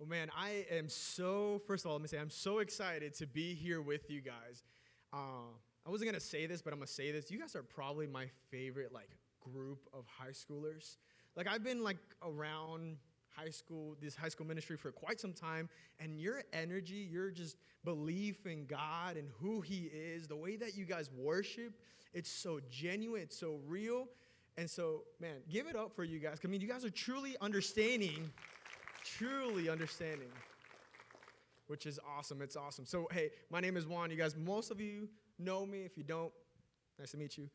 Well, man, first of all, let me say, I'm so excited to be here with you guys. I wasn't going to say this, but I'm going to say this. You guys are probably my favorite, group of high schoolers. I've been, around this high school ministry for quite some time, and your energy, your just belief in God and who He is, the way that you guys worship, it's so genuine, it's so real. And so, man, give it up for you guys. I mean, you guys are truly understanding, which is awesome. It's awesome. So, hey, my name is Juan. You guys, most of you know me. If you don't, nice to meet you.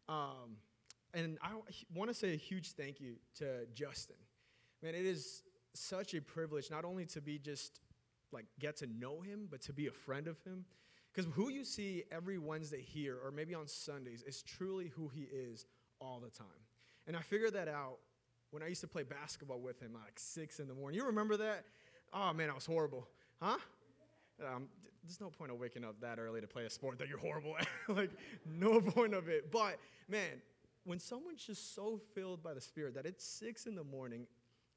And I want to say a huge thank you to Justin. Man, it is such a privilege not only to be just, get to know him, but to be a friend of him. Because who you see every Wednesday here, or maybe on Sundays, is truly who he is all the time. And I figured that out when I used to play basketball with him at 6 in the morning. You remember that? Oh, man, I was horrible. Huh? There's no point of waking up that early to play a sport that you're horrible at. No point of it. But, man, when someone's just so filled by the Spirit that it's 6 in the morning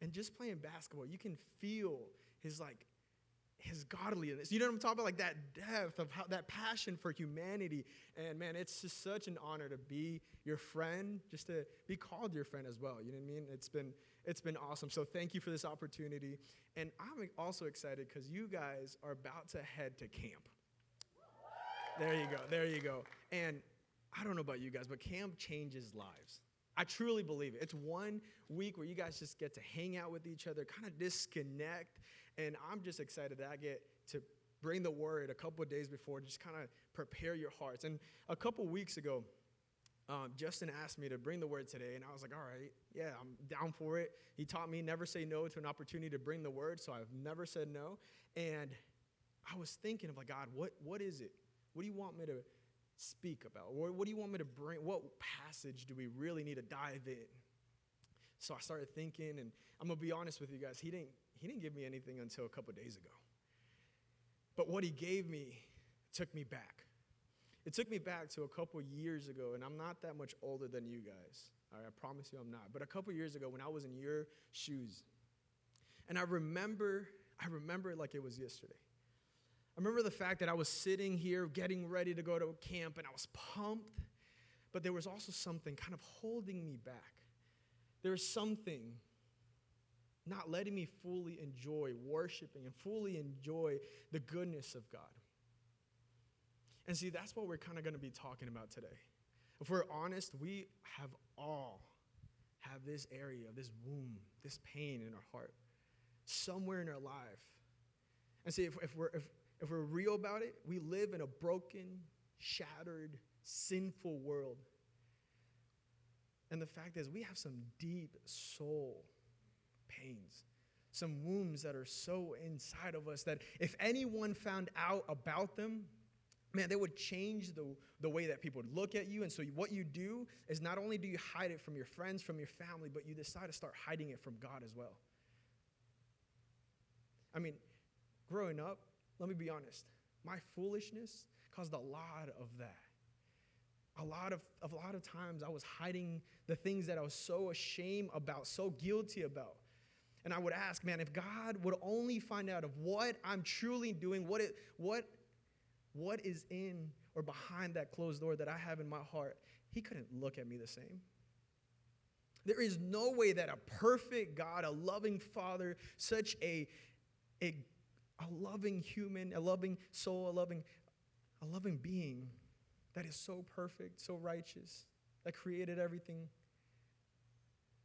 and just playing basketball, you can feel his godliness. You know what I'm talking about? That depth of that passion for humanity. And, man, it's just such an honor to be your friend, just to be called your friend as well. You know what I mean? It's been awesome. So thank you for this opportunity. And I'm also excited because you guys are about to head to camp. There you go. And I don't know about you guys, but camp changes lives. I truly believe it. It's 1 week where you guys just get to hang out with each other, kind of disconnect. And I'm just excited that I get to bring the word a couple of days before, just kind of prepare your hearts. And a couple weeks ago, Justin asked me to bring the word today, and I was like, all right, yeah, I'm down for it. He taught me never say no to an opportunity to bring the word, so I've never said no. And I was thinking of, God, what is it? What do you want me to speak about? What do you want me to bring? What passage do we really need to dive in? So I started thinking, and I'm going to be honest with you guys, he didn't give me anything until a couple days ago. But what he gave me took me back. It took me back to a couple years ago, and I'm not that much older than you guys. All right, I promise you I'm not. But a couple years ago when I was in your shoes, and I remember it like it was yesterday. I remember the fact that I was sitting here getting ready to go to camp, and I was pumped, but there was also something kind of holding me back. There was something not letting me fully enjoy worshiping and fully enjoy the goodness of God. And see, that's what we're kind of going to be talking about today. If we're honest, we all have this area, this wound, this pain in our heart, somewhere in our life. And see, if we're real about it, we live in a broken, shattered, sinful world. And the fact is, we have some deep soul pains, some wounds that are so inside of us that if anyone found out about them, man, they would change the way that people would look at you. And so what you do is not only do you hide it from your friends, from your family, but you decide to start hiding it from God as well. I mean, growing up, let me be honest, my foolishness caused a lot of that. A lot of times I was hiding the things that I was so ashamed about, so guilty about. And I would ask, man, if God would only find out of what I'm truly doing, what is in or behind that closed door that I have in my heart, He couldn't look at me the same. There is no way that a perfect God, a loving Father, such a loving human, a loving soul, a loving being that is so perfect, so righteous, that created everything.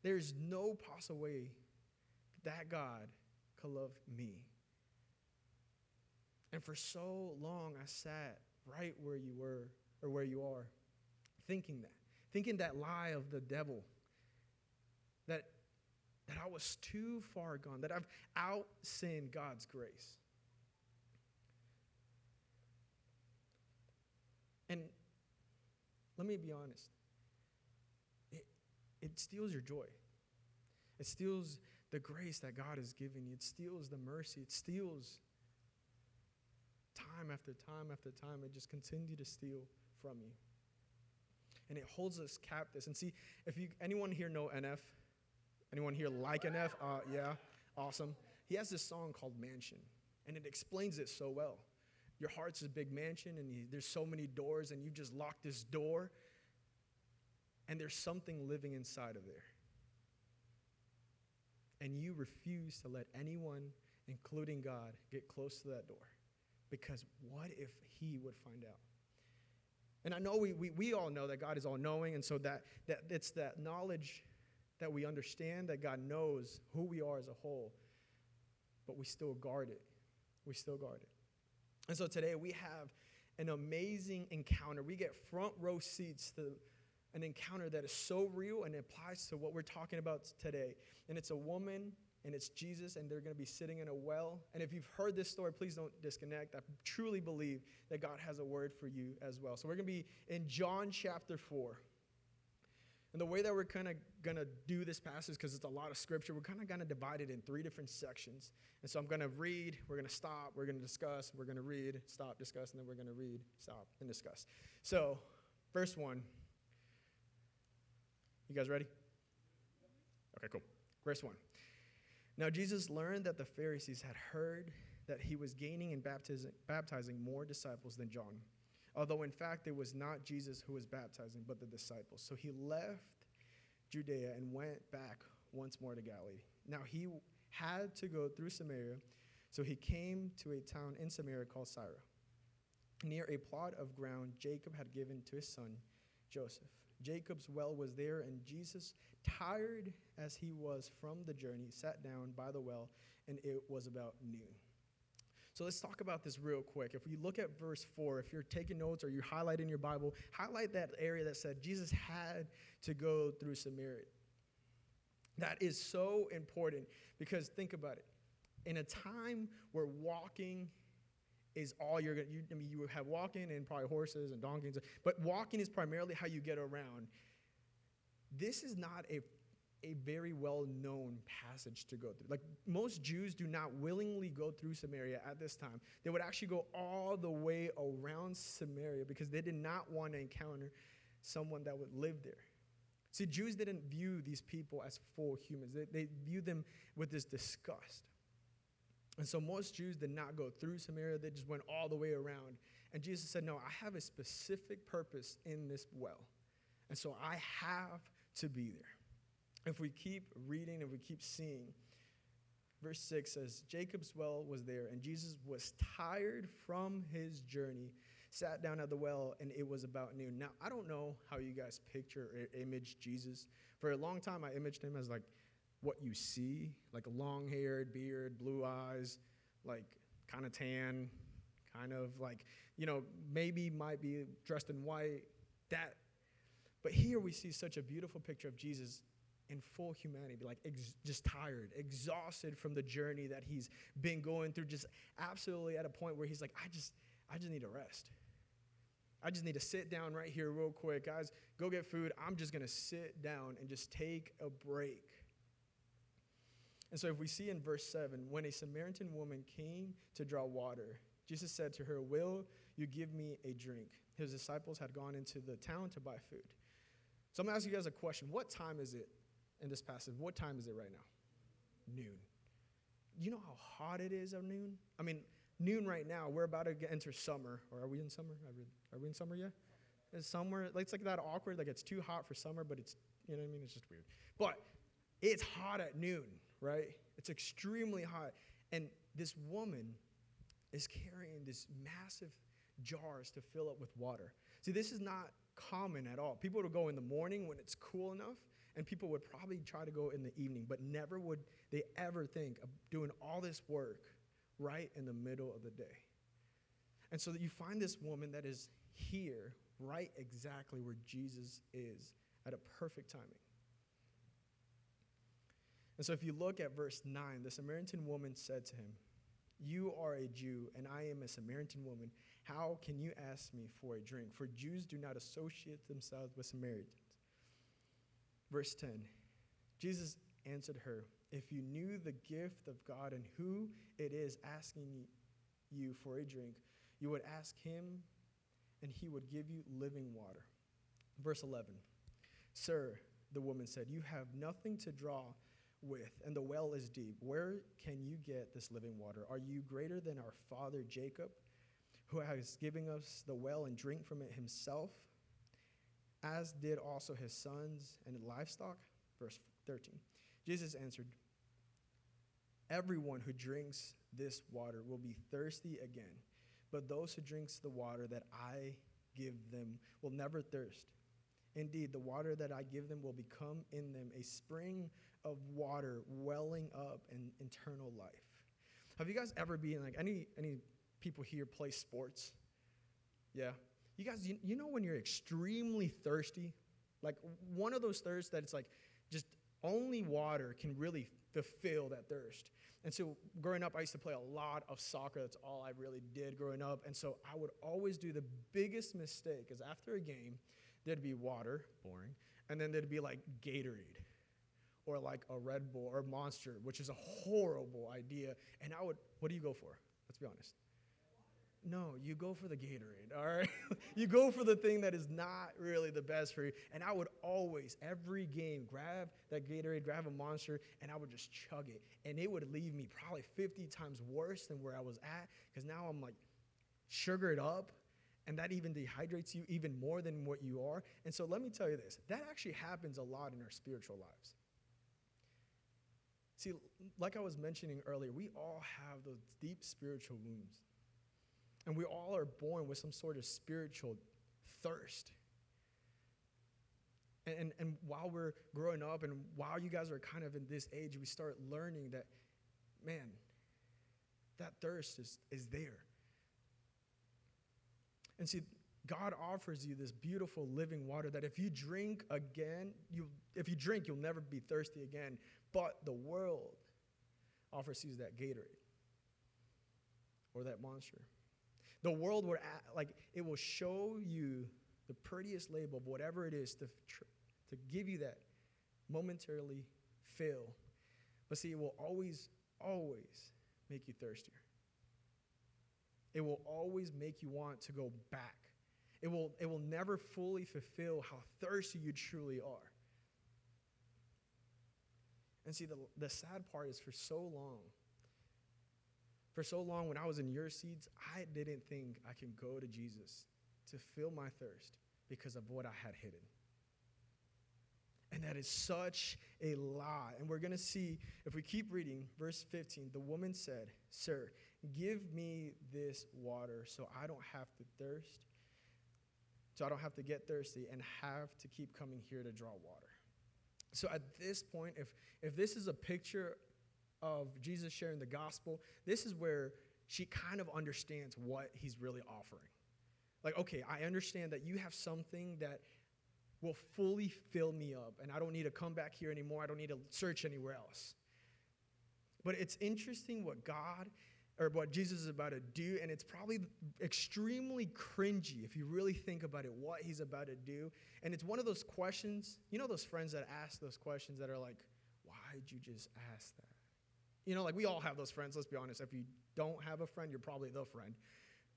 There's no possible way that God could love me. And for so long, I sat right where you were or where you are, thinking that lie of the devil, that I was too far gone, that I've out-sinned God's grace. And let me be honest, it steals your joy. It steals the grace that God has given you. It steals the mercy. It steals time after time after time. It just continues to steal from you. And it holds us captives. And see, if anyone here know NF? Anyone here like NF? Yeah, awesome. he has this song called Mansion, and it explains it so well. Your heart's a big mansion, and there's so many doors, and you just locked this door, and there's something living inside of there. And you refuse to let anyone, including God, get close to that door. Because what if he would find out? And I know we all know that God is all-knowing, and so that it's that knowledge that we understand that God knows who we are as a whole, but we still guard it. We still guard it. And so today we have an amazing encounter. We get front row seats to an encounter that is so real and applies to what we're talking about today. And it's a woman, and it's Jesus, and they're going to be sitting in a well. And if you've heard this story, please don't disconnect. I truly believe that God has a word for you as well. So we're going to be in John chapter 4. And the way that we're kind of going to do this passage, because it's a lot of scripture, we're kind of going to divide it in 3 different sections. And so I'm going to read, we're going to stop, we're going to discuss, we're going to read, stop, discuss, and then we're going to read, stop, and discuss. So, first one. You guys ready? Okay, cool. Verse 1. Now Jesus learned that the Pharisees had heard that he was gaining and baptizing more disciples than John, although in fact it was not Jesus who was baptizing, but the disciples. So he left Judea and went back once more to Galilee. Now he had to go through Samaria, so he came to a town in Samaria called Sychar, near a plot of ground Jacob had given to his son Joseph. Jacob's well was there, and Jesus, tired as he was from the journey, sat down by the well, and it was about noon. So let's talk about this real quick. If we look at verse 4, if you're taking notes or you highlight in your Bible, highlight that area that said Jesus had to go through Samaria. That is so important because think about it. In a time where walking is all you're going to, you have walking and probably horses and donkeys, but walking is primarily how you get around. This is not a very well-known passage to go through. Like, most Jews do not willingly go through Samaria at this time. They would actually go all the way around Samaria because they did not want to encounter someone that would live there. See, Jews didn't view these people as full humans. They viewed them with this disgust. And so most Jews did not go through Samaria. They just went all the way around. And Jesus said, no, I have a specific purpose in this well. And so I have to be there. If we keep reading, if we keep seeing, verse 6 says, Jacob's well was there, and Jesus was tired from his journey, sat down at the well, and it was about noon. Now, I don't know how you guys picture or image Jesus. For a long time, I imaged him as like what you see, like a long-haired, beard, blue eyes, like kind of tan, kind of like, maybe might be dressed in white, that. But here we see such a beautiful picture of Jesus in full humanity, like just tired, exhausted from the journey that he's been going through, just absolutely at a point where he's like, I just need a rest. I just need to sit down right here real quick. Guys, go get food. I'm just going to sit down and just take a break. And so if we see in verse 7, when a Samaritan woman came to draw water, Jesus said to her, will you give me a drink? His disciples had gone into the town to buy food. So I'm going to ask you guys a question. What time is it in this passage? What time is it right now? Noon. You know how hot it is at noon? I mean, noon right now, we're about to enter summer. Or are we in summer? Are we in summer yet? Is summer, it's like that awkward, like it's too hot for summer, but it's, you know what I mean? It's just weird. But it's hot at noon, right? It's extremely hot. And this woman is carrying these massive jars to fill up with water. See, this is not common at all. People would go in the morning when it's cool enough, and people would probably try to go in the evening, but never would they ever think of doing all this work right in the middle of the day. And so that you find this woman that is here, right exactly where Jesus is at a perfect timing. And so if you look at verse 9, the Samaritan woman said to him, you are a Jew, and I am a Samaritan woman. How can you ask me for a drink? For Jews do not associate themselves with Samaritans. Verse 10, Jesus answered her, if you knew the gift of God and who it is asking you for a drink, you would ask him, and he would give you living water. Verse 11, sir, the woman said, you have nothing to draw with, and the well is deep. Where can you get this living water? Are you greater than our father Jacob, who has given us the well and drink from it himself, as did also his sons and livestock?" Verse 13. Jesus answered, "Everyone who drinks this water will be thirsty again, but those who drink the water that I give them will never thirst. Indeed, the water that I give them will become in them a spring of water welling up in eternal life." Have you guys ever been, like, any people here play sports? Yeah. You guys, you know when you're extremely thirsty? Like, one of those thirsts that it's like just only water can really fulfill that thirst. And so growing up, I used to play a lot of soccer. That's all I really did growing up. And so I would always do the biggest mistake is after a game, there'd be water, boring, and then there'd be like Gatorade or like a Red Bull or Monster, which is a horrible idea. And what do you go for? Let's be honest. No, you go for the Gatorade, all right? You go for the thing that is not really the best for you. And I would always, every game, grab that Gatorade, grab a Monster, and I would just chug it. And it would leave me probably 50 times worse than where I was at, because now I'm like sugared up, and that even dehydrates you even more than what you are. And so let me tell you this, that actually happens a lot in our spiritual lives. See, like I was mentioning earlier, we all have those deep spiritual wounds. And we all are born with some sort of spiritual thirst. And while we're growing up and while you guys are kind of in this age, we start learning that, man, that thirst is there. And see, God offers you this beautiful living water that if you drink again, you'll never be thirsty again. But the world offers you that Gatorade or that Monster. The world it will show you the prettiest label of whatever it is to give you that momentarily fill. But see, it will always, always make you thirstier. It will always make you want to go back. It will never fully fulfill how thirsty you truly are. And see, the sad part is for so long when I was in your seats, I didn't think I can go to Jesus to fill my thirst because of what I had hidden. And that is such a lie. And we're going to see, if we keep reading, verse 15, the woman said, "Sir, give me this water so I don't have to get thirsty and have to keep coming here to draw water." So at this point, if this is a picture of Jesus sharing the gospel, this is where she kind of understands what he's really offering. Like, okay, I understand that you have something that will fully fill me up, and I don't need to come back here anymore. I don't need to search anywhere else. But it's interesting what Jesus is about to do, and it's probably extremely cringy if you really think about it, what he's about to do. And it's one of those questions, you know those friends that ask those questions that are like, why'd you just ask that? You know, like we all have those friends, let's be honest. If you don't have a friend, you're probably the friend.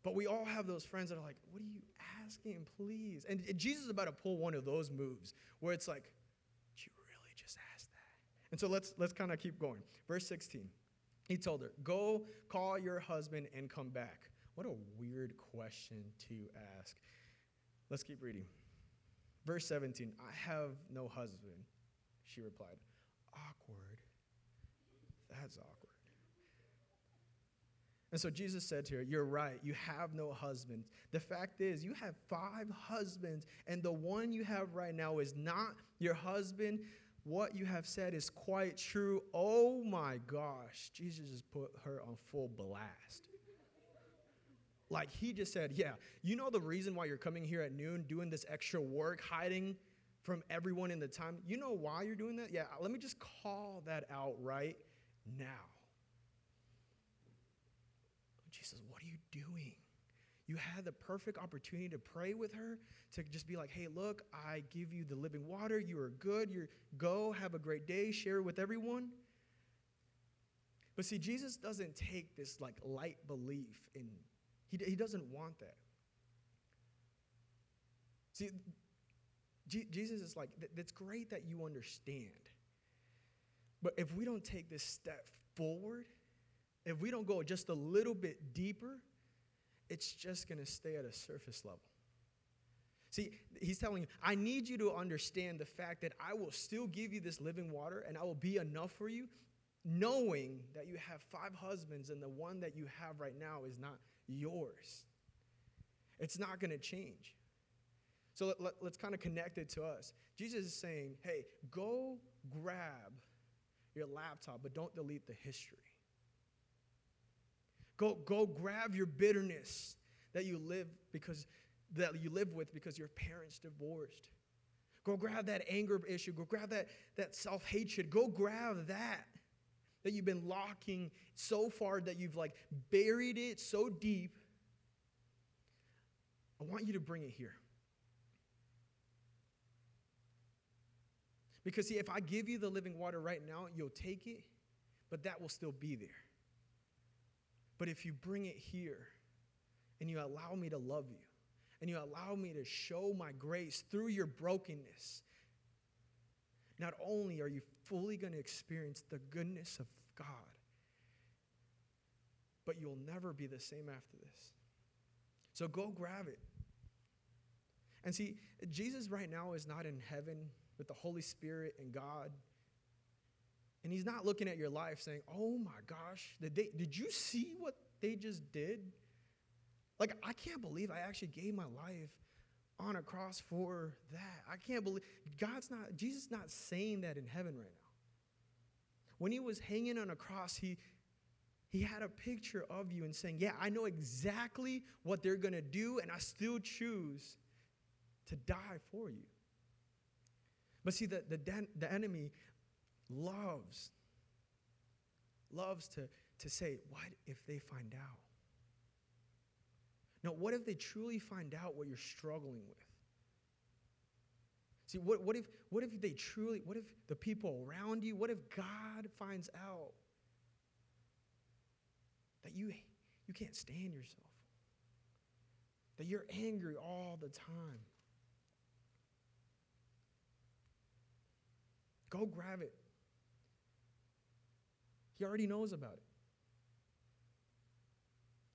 But we all have those friends that are like, what are you asking, please? And Jesus is about to pull one of those moves where it's like, did you really just ask that? And so let's kind of keep going. Verse 16, he told her, "Go call your husband and come back." What a weird question to ask. Let's keep reading. Verse 17, "I have no husband," she replied. Awkward. That's awkward. And so Jesus said to her, "You're right. You have no husband. The fact is, you have 5 husbands, and the one you have right now is not your husband. What you have said is quite true." Oh my gosh. Jesus just put her on full blast. Like he just said, yeah, you know the reason why you're coming here at noon, doing this extra work, hiding from everyone in the time? You know why you're doing that? Yeah, let me just call that out right now. Jesus, what are you doing? You had the perfect opportunity to pray with her, to just be like, hey, look, I give you the living water. You are good. Go, have a great day, share it with everyone. But see, Jesus doesn't take this like light belief in, he doesn't want that. See, Jesus is like, that's great that you understand. But if we don't take this step forward, if we don't go just a little bit deeper, it's just going to stay at a surface level. See, he's telling you, I need you to understand the fact that I will still give you this living water and I will be enough for you, knowing that you have 5 husbands and the one that you have right now is not yours. It's not going to change. So let's kind of connect it to us. Jesus is saying, hey, go grab your laptop, but don't delete the history. Go grab your bitterness that you live with because your parents divorced. Go grab that anger issue. Go grab that self-hatred. Go grab that you've been locking so far that you've like buried it so deep. I want you to bring it here. Because see, if I give you the living water right now, you'll take it, but that will still be there. But if you bring it here and you allow me to love you and you allow me to show my grace through your brokenness, not only are you fully going to experience the goodness of God, but you'll never be the same after this. So go grab it. And see, Jesus right now is not in heaven with the Holy Spirit and God. And he's not looking at your life saying, oh my gosh, did you see what they just did? Like, I can't believe I actually gave my life on a cross for that. I can't believe, Jesus is not saying that in heaven right now. When he was hanging on a cross, he had a picture of you and saying, yeah, I know exactly what they're going to do, and I still choose to die for you. But see, the enemy loves to say, what if they find out? No, what if they truly find out what you're struggling with? See, what if the people around you, what if God finds out that you can't stand yourself? That you're angry all the time? Go grab it. He already knows about it.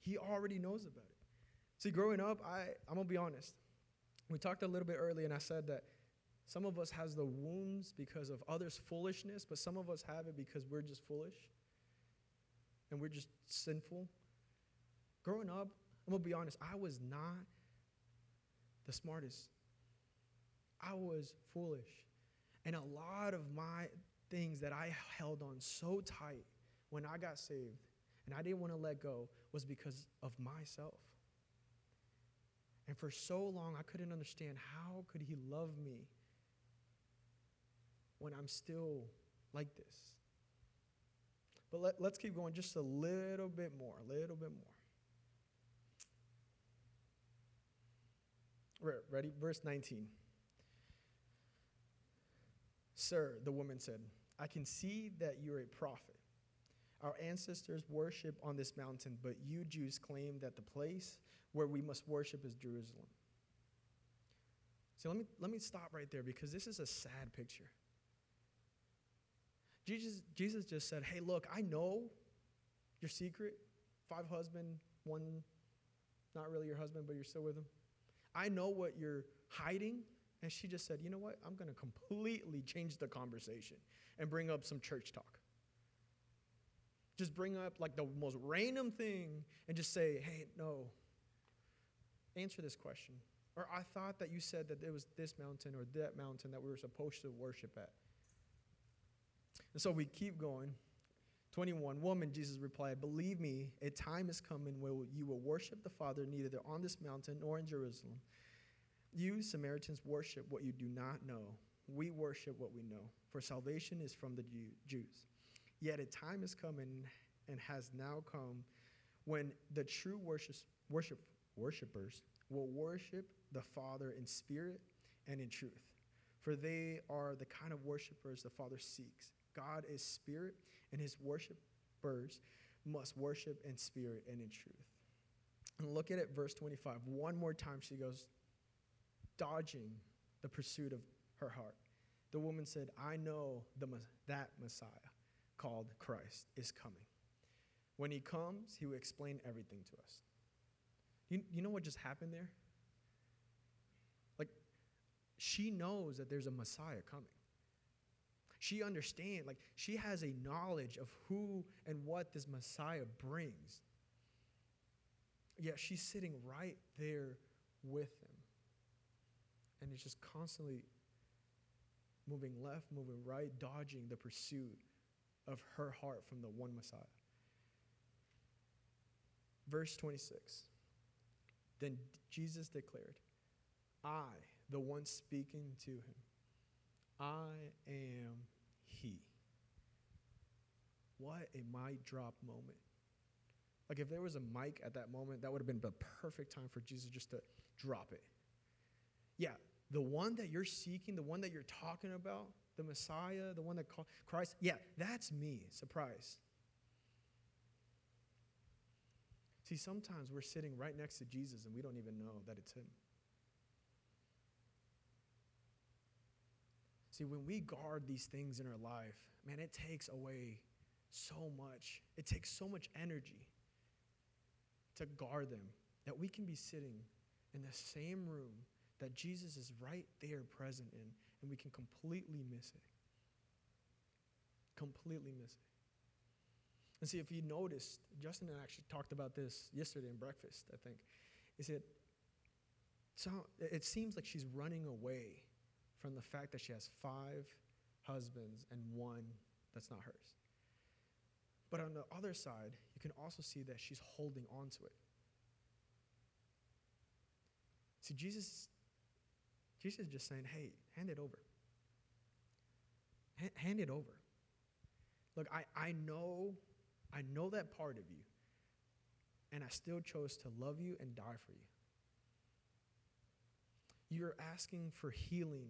He already knows about it. See, growing up, I'm going to be honest. We talked a little bit earlier, and I said that some of us has the wounds because of others' foolishness, but some of us have it because we're just foolish and we're just sinful. Growing up, I'm going to be honest, I was not the smartest. I was foolish. And a lot of my things that I held on so tight when I got saved and I didn't want to let go was because of myself. And for so long, I couldn't understand how could he love me when I'm still like this. But let's keep going just a little bit more. Ready? Verse 19. Sir, the woman said, I can see that you're a prophet. Our ancestors worship on this mountain, but you Jews claim that the place where we must worship is Jerusalem. So let me stop right there because this is a sad picture. Jesus just said, hey, look, I know your secret. 5 husbands, 1 not really your husband, but you're still with him. I know what you're hiding. And she just said, you know what? I'm going to completely change the conversation and bring up some church talk. Just bring up like the most random thing and just say, hey, no, answer this question. Or I thought that you said that there was this mountain or that mountain that we were supposed to worship at. And so we keep going. 21, woman, Jesus replied, believe me, a time is coming where you will worship the Father neither on this mountain nor in Jerusalem. You Samaritans worship what you do not know. We worship what we know, for salvation is from the Jews. Yet a time is coming and has now come when the true worshipers will worship the Father in spirit and in truth. For they are the kind of worshipers the Father seeks. God is spirit, and his worshipers must worship in spirit and in truth. And look at it, verse 25. One more time she goes, dodging the pursuit of her heart. The woman said, I know that Messiah. called Christ is coming. When he comes, he will explain everything to us. You know what just happened there? Like, she knows that there's a Messiah coming. She understands, like, she has a knowledge of who and what this Messiah brings. Yet she's sitting right there with him. And it's just constantly moving left, moving right, dodging the pursuit of her heart from the one Messiah. Verse 26. Then Jesus declared, I, the one speaking to him, I am he. What a mic drop moment. Like, if there was a mic at that moment, that would have been the perfect time for Jesus just to drop it. Yeah, the one that you're seeking, the one that you're talking about, the Messiah, the one that called Christ, yeah, that's me. Surprise. See, sometimes we're sitting right next to Jesus and we don't even know that it's him. See, when we guard these things in our life, man, it takes away so much. It takes so much energy to guard them that we can be sitting in the same room that Jesus is right there present in, and we can completely miss it. Completely miss it. And see, if you noticed, Justin and I actually talked about this yesterday in breakfast, I think. Is it seems like she's running away from the fact that she has 5 husbands and one that's not hers. But on the other side, you can also see that she's holding on to it. See, Jesus is just saying, hey, hand it over. Hand it over. Look, I know that part of you, and I still chose to love you and die for you. You're asking for healing.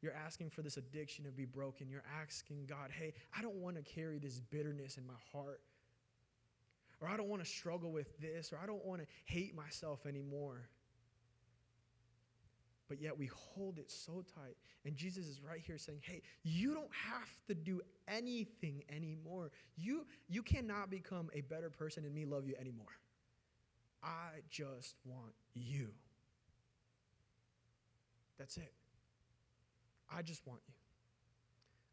You're asking for this addiction to be broken. You're asking God, hey, I don't want to carry this bitterness in my heart. Or I don't want to struggle with this. Or I don't want to hate myself anymore. But yet we hold it so tight. And Jesus is right here saying, hey, you don't have to do anything anymore. You cannot become a better person and me love you anymore. I just want you. That's it. I just want you.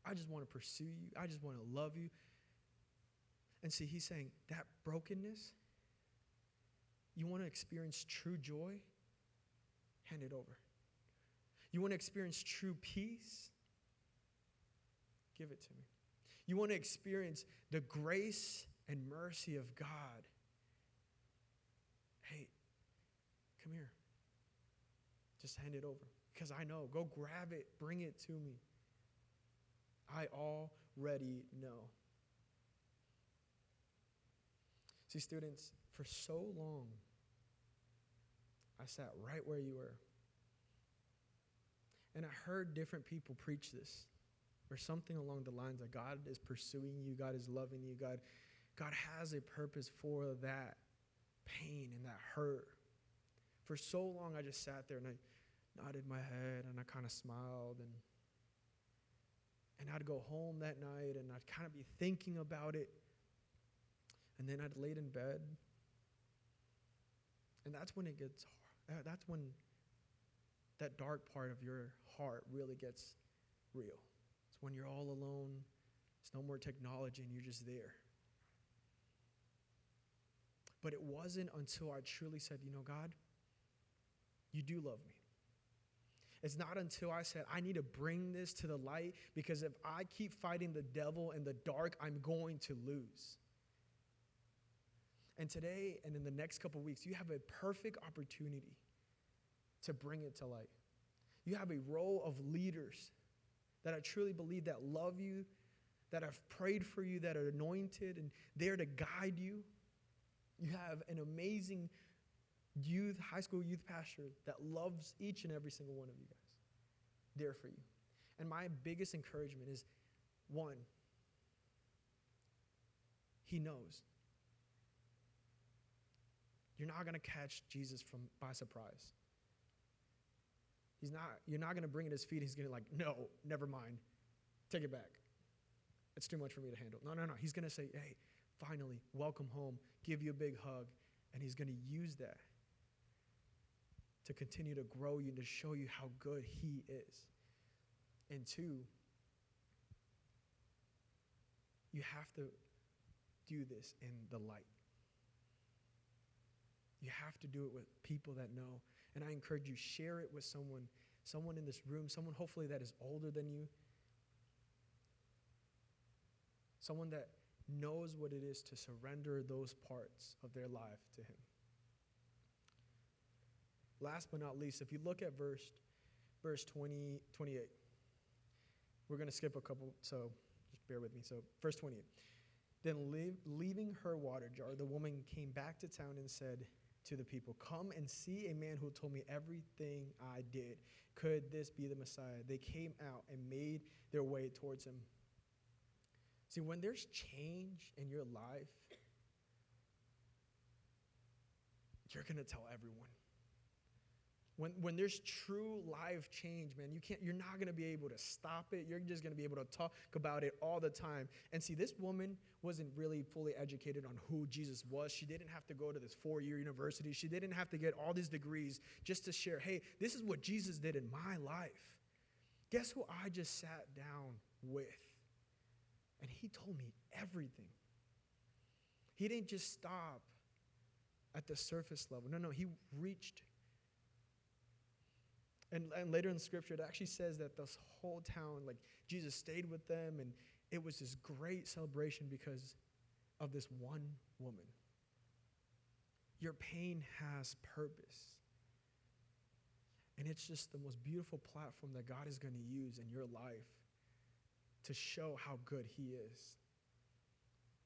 I just want to pursue you. I just want to love you. And see, he's saying that brokenness, you want to experience true joy? Hand it over. You want to experience true peace? Give it to me. You want to experience the grace and mercy of God? Hey, come here. Just hand it over. Because I know. Go grab it. Bring it to me. I already know. See, students, for so long, I sat right where you were. And I heard different people preach this, or something along the lines that God is pursuing you, God is loving you, God has a purpose for that pain and that hurt. For so long, I just sat there and I nodded my head and I kind of smiled, and I'd go home that night and I'd kind of be thinking about it, and then I'd lay in bed, and that's when it gets hard. That's when that dark part of your heart really gets real. It's when you're all alone. There's no more technology and you're just there. But it wasn't until I truly said, you know, God, you do love me. It's not until I said, I need to bring this to the light, because if I keep fighting the devil in the dark, I'm going to lose. And today and in the next couple of weeks, you have a perfect opportunity to bring it to light. You have a role of leaders that I truly believe that love you, that have prayed for you, that are anointed and there to guide you. You have an amazing high school youth pastor that loves each and every single one of you guys, there for you. And my biggest encouragement is, one, he knows. You're not going to catch Jesus by surprise. You're not going to bring it at his feet. He's going to no, never mind. Take it back. It's too much for me to handle. No. He's going to say, hey, finally, welcome home, give you a big hug. And he's going to use that to continue to grow you and to show you how good he is. And two, you have to do this in the light. You have to do it with people that know. And I encourage you, share it with someone in this room, someone hopefully that is older than you, someone that knows what it is to surrender those parts of their life to him. Last but not least, if you look at verse 28, we're going to skip a couple, so just bear with me. So verse 28, then leaving her water jar, the woman came back to town and said to the people, come and see a man who told me everything I did. Could this be the Messiah? They came out and made their way towards him. See, when there's change in your life, you're going to tell everyone. When there's true life change, man, you're not going to be able to stop it. You're just going to be able to talk about it all the time. And see, this woman wasn't really fully educated on who Jesus was. She didn't have to go to this 4-year university. She didn't have to get all these degrees just to share, hey, this is what Jesus did in my life. Guess who I just sat down with? And he told me everything. He didn't just stop at the surface level. No, he reached. And later in the scripture, it actually says that this whole town, like Jesus stayed with them, and it was this great celebration because of this one woman. Your pain has purpose. And it's just the most beautiful platform that God is going to use in your life to show how good he is.